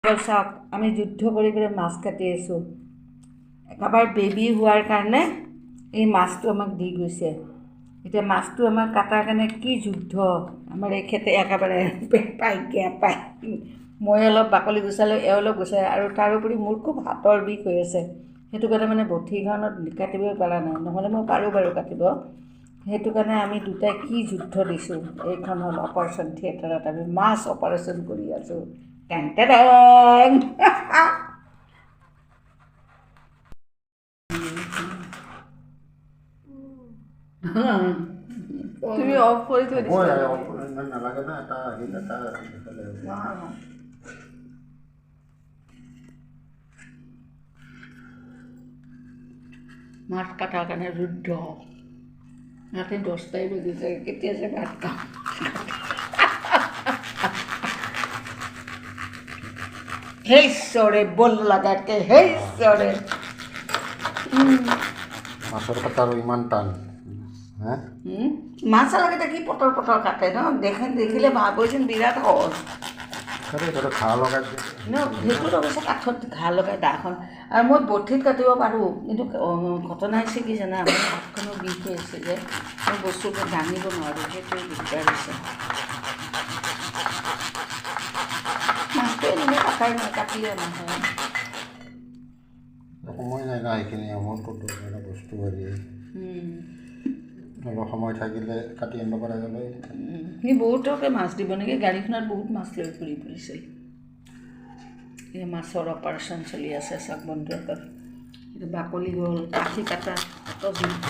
চাওক আমি যুদ্ধ কৰি কৰি মাছ কাটি আছোঁ একেবাৰে বেবী হোৱাৰ কাৰণে এই মাছটো আমাক দি গৈছে এতিয়া মাছটো আমাৰ কাটাৰ কাৰণে কি যুদ্ধ আমাৰ এখেতে একেবাৰে পায় মই অলপ বাকলি গুচালোঁ এওঁ অলপ গুচাই আৰু তাৰোপৰি মোৰ খুব হাতৰ বিষ হৈ আছে সেইটো কাৰণে মানে বঠিখনত কাটিবই পৰা নাই নহ'লে মই পাৰোঁ বাৰু কাটিব সেইটো কাৰণে আমি দুটাই কি যুদ্ধ দিছোঁ এইখন হ'ল অপাৰেশ্যন থিয়েটাৰত আমি মাছ অপাৰেশ্যন কৰি আছোঁ টেং টেং তুমি অফ কৰি থৈ দিছা নালাগে না এটা আহিল এটা মাছ কটাৰ কাৰণে যুদ্ধ ৰাতি 10টাই বাজিছে কেতিয়া যে ভাত খাম হেই চৰে বল লাগাকে হেই চৰে মাছৰ কটা আৰু ইমান টান মাছ লগতে কি পটৰ কাটে ন দেখিলে ভাবো যেন বিৰাট সহজ ঘাঁহ লগাই ন সেইটোত অৱশ্যে কাঠত ঘাঁহ লগাই দাখন আৰু মই বঠিত কাটিব পাৰোঁ কিন্তু ঘটনা হৈছে কি জানা আমাৰ হাতখনো বিষ হৈ আছে যে মই বস্তুটো দাঙিব নোৱাৰোঁ সেইটোৱে দিগদাৰ হৈছে মাছটো এনেকৈ কাটাই নহয় কাটিলে নহয় সময় নাই না সেইখিনি সময়ত বস্তু হেৰি অলপ সময় থাকিলে কাটি আনিব পৰা গ'লে সি বহুতকে মাছ দিব নেকি গাড়ীখনত বহুত মাছ লৈ ঘূৰি ফুৰিছিল এই মাছৰ অপাৰেশ্যন চলি আছে চাওক বন্ধুসকল এইটো বাকলি গ'ল কাঠি কাটা কত যুদ্ধ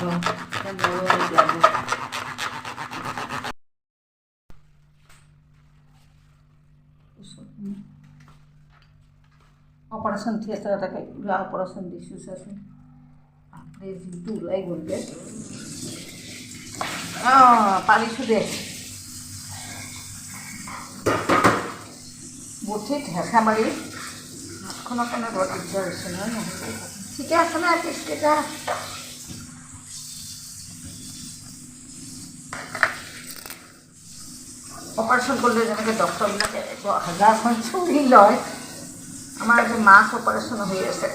অপাৰেশ্যন থিয়েটাৰত পুৰা অপাৰেশ্যন দিছোঁ চাচোন এই যিটো ওলাই গ'লগৈ পাৰিছোঁ দে বঠিত হেঁচা মাৰি হাতখনৰ কাৰণে বৰ দিগদাৰ হৈছে নহয় নহয় ঠিকে আছে না পিছকেইটা অপাৰেশ্যন কৰিলে যেনেকৈ ডক্টৰবিলাকে 1000খন চুৰি লয় আমাৰ যে মাছ অপাৰেশ্যন হৈ আছে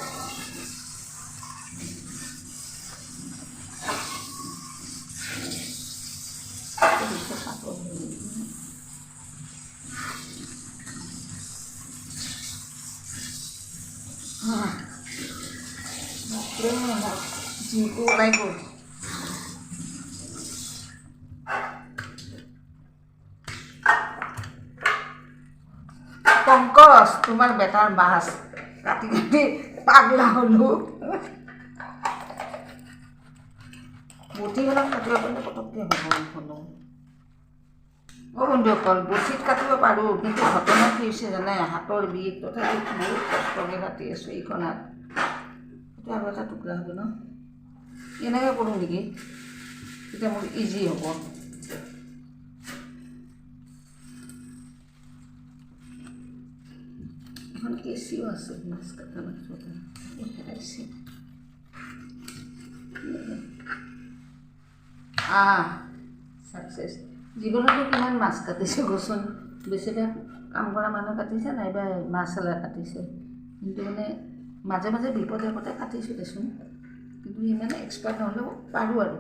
যিটো ওলাই গ'ল পংকজ তোমাৰ বেটাৰ মাছ কাটি কাটি পাগলা হ'লোঁ বঠিবিলাক কাটিব পাৰিলে পটককৈ হ'ব এইখনো বন্ধুসকল বঠিত কাটিব পাৰোঁ কিন্তু ঘটনা কি হৈছে জানে হাতৰ বিষ তথাপি বহুত কষ্টকৈ কাটি আছোঁ এইখন হাত এইটো আৰু এটা টুকুৰা হ'ব ন এনেকৈ কৰোঁ নেকি তেতিয়া মোৰ ইজি হ'ব এখন কেঁচিও আছে মাছ কটা মাছ হেৰাইছে ছাকচেছ জীৱনতো কিমান মাছ কাটিছে গছন বেছিভাগ কাম কৰা মানুহ কাটিছে নাইবা মাছলা কাটিছে কিন্তু মানে মাজে মাজে বিপদে আপদে কাটিছোঁ দেচোন কিন্তু ইমান এক্সপাৰ্ট নহ'লেও পাৰোঁ আৰু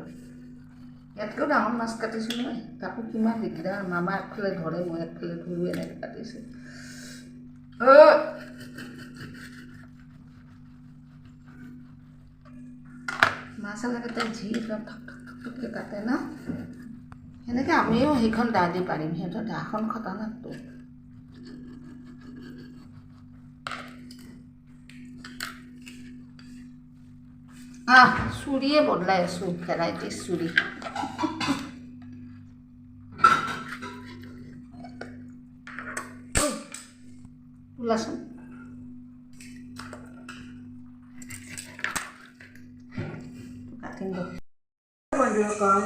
ইয়াতকৈও ডাঙৰ মাছ কাটিছোঁ নহয় তাকো কিমান দিগদাৰ মামা একফালে ধৰে মই একফালে ধৰোঁ এনেকৈ কাটিছোঁ মাছলা কাটে যি একদম ঠক ঠককৈ কাটে ন সেনেকৈ আমিও সেইখন দা দি পাৰিম সিহঁতৰ দাখন খটানাকটো চুৰিয়ে বদলাই আছোঁ ভেৰাইটিজ চুৰি ওলাচোন কাটিম বন্ধুসকল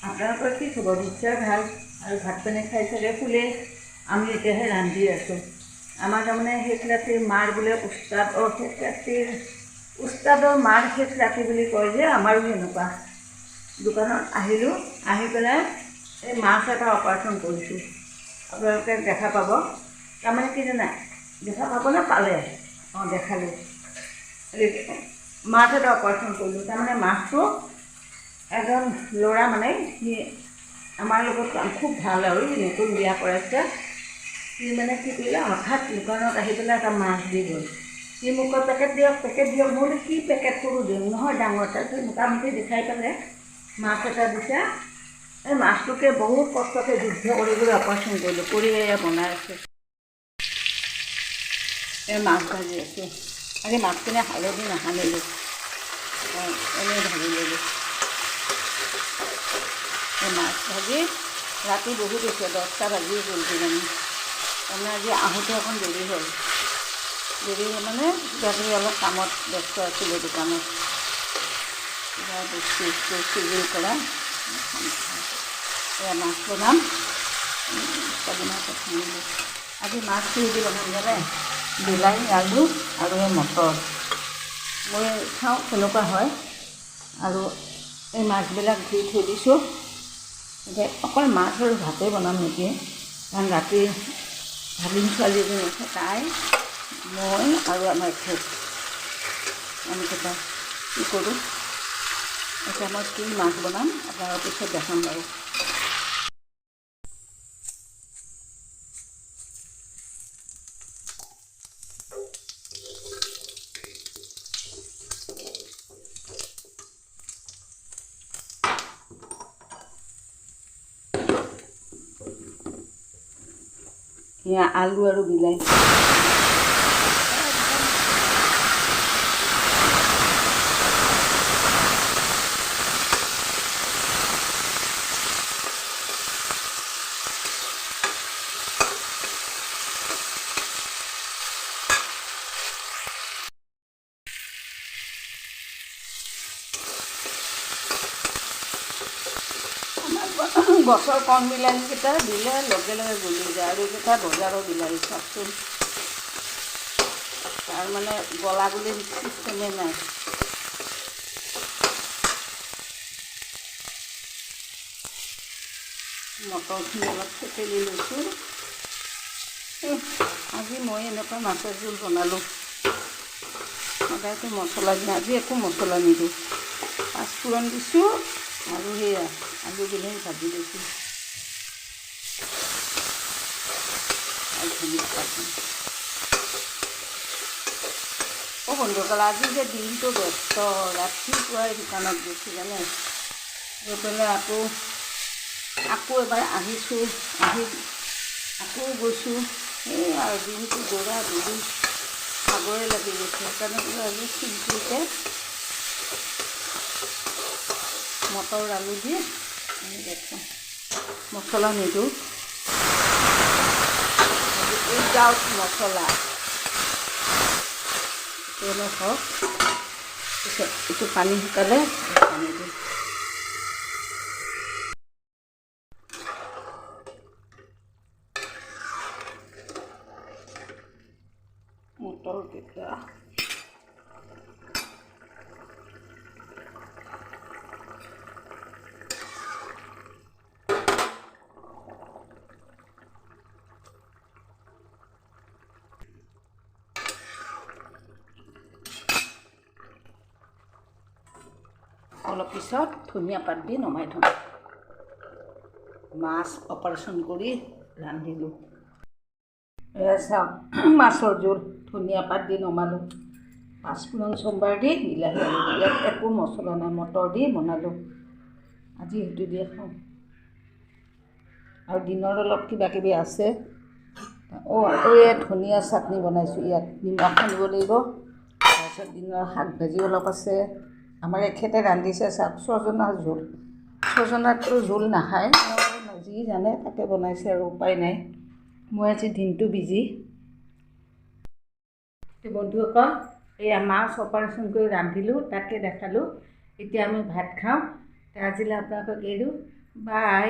আপোনালোকৰ কি খবৰ নিশ্চয় ভাল আৰু ভাত পানী খাই চাগে ফুলে আমি এতিয়াহে ৰান্ধি আছোঁ আমাৰ তাৰমানে শেষ ৰাতিৰ মাৰ বোলে শেষ ৰাতিৰ উস্তাদৰ মাৰ শেষ ৰাতি বুলি কয় যে আমাৰো সেনেকুৱা দোকানত আহিলোঁ আহি পেলাই এই মাছ এটা অপাৰেশ্যন কৰিছোঁ আপোনালোকে দেখা পাব তাৰমানে কি জানে দেখা পাবনে পালে অঁ দেখালোঁ মাছ এটা অপাৰেশ্যন কৰিলোঁ তাৰমানে মাছটো এজন ল'ৰা মানে সি আমাৰ লগত খুব ভাল আৰু নতুন বিয়া কৰাইছে সি মানে কি কৰিলে হঠাৎ দোকানত আহি পেলাই এটা মাছ দি গ'ল সি মোক কয় পেকেট দিয়ক মই বোলো কি পেকেট কৰোঁ দিওঁ নহয় ডাঙৰ তাৰপিছত মোটামুটি দেখাই পেলাই মাছ এটা দিছে এই মাছটোকে বহুত কষ্টকৈ যুদ্ধ কৰিবলৈ অপাৰেশ্যন কৰিলোঁ কৰি এয়া বনাই আছোঁ এই মাছ ভাজি আছোঁ আজি মাছখিনি হালধি নাসানিলোঁ এনেই ভাজি ল'লোঁ এই মাছ ভাজি ৰাতি বহুত হৈছে 10টা বাজি গ'ল কিজানি তাৰমানে আজি আহোঁতে অকণ দেৰি হ'ল মানে কিবাকিবি অলপ কামত ব্যস্ত আছিলোঁ দোকানত কিবা বস্তু চুজিৰ পৰা এয়া মাছ বনাম আজি মাছ দি বনাম জানে বিলাহী আলু আৰু এই মটৰ মই চাওঁ কেনেকুৱা হয় আৰু এই মাছবিলাক ধুই থৈ দিছোঁ এতিয়া অকল মাছ আৰু ভাতেই বনাম নেকি কাৰণ ৰাতি ভাগিন ছোৱালীজনী আছে তাই মই আৰু আমাৰ খুব আমি কেইটা কি কৰোঁ এতিয়া মই কি মাছ বনাম আপোনাৰ পিছত দেখাম বাৰু এয়া আলু আৰু বিলাহী গছৰ কণ বিলাহীকেইটা দিলে লগে লগে গলি যায় আৰু এইকেইটা বজাৰৰ বিলাহী চাওকচোন তাৰ মানে গলা বুলি চিষ্টেমে নাই মটৰখিনি অলপ থেকেলি লৈছোঁ আজি মই এনেকুৱা মাছৰ জোল বনালোঁ সদায়তো মছলা দিওঁ আজি একো মছলা নিদিওঁ পাঁচফোৰণ দিছোঁ আৰু সেয়া আলু বিলাহী ভাজি দিছোঁ আৰু ধনিয়া পাত বন্ধুসকল আজি যে দিনটো ব্যস্ত ৰাতিপুৱাই দোকানত গৈছোঁ জানে গৈ পেলাই আকৌ এবাৰ আহিছোঁ আহি আকৌ গৈছোঁ এই আৰু দিনটো দৌৰা দৌৰি ভাগৰে লাগি গৈছে সেইকাৰণে বোলো আজি চিম্পুলকৈ মটৰ আলু দি আমি দেখোঁ মছলা নিদিওঁ উইদাউট মছলা তেনে হওক পিছত এইটো পানী শুকালে পানী দিম মটৰকেইটা অলপ পিছত ধনিয়া পাত দি নমাই থ'ম মাছ অপাৰেশ্যন কৰি ৰান্ধিলোঁ এয়া চাওক মাছৰ জোল ধনিয়া পাত দি নমালোঁ পাঁচফোৰণ চম্বাৰ দি বিলাহী আলু ইয়াত একো মছলা নাই মটৰ দি বনালোঁ আজি সেইটো দিয়ে খাওঁ আৰু দিনৰ অলপ কিবাকিবি আছে আৰু ইয়াত ধনিয়া চাটনি বনাইছোঁ ইয়াত নিমখ সানিব লাগিব তাৰপিছত দিনৰ শাক ভাজি অলপ আছে আমাৰ এখেতে ৰান্ধিছে চাওক ছজনাৰ জোল ছজনাটো জোল নাখায় যি জানে তাকে বনাইছে আৰু উপায় নাই মই আজি দিনটো বিজি বন্ধুসকল এয়া মাছ অপাৰেশ্যন কৰি ৰান্ধিলোঁ তাকে দেখালোঁ এতিয়া আমি ভাত খাওঁ আজিলৈ আপোনালোকক এৰো বাই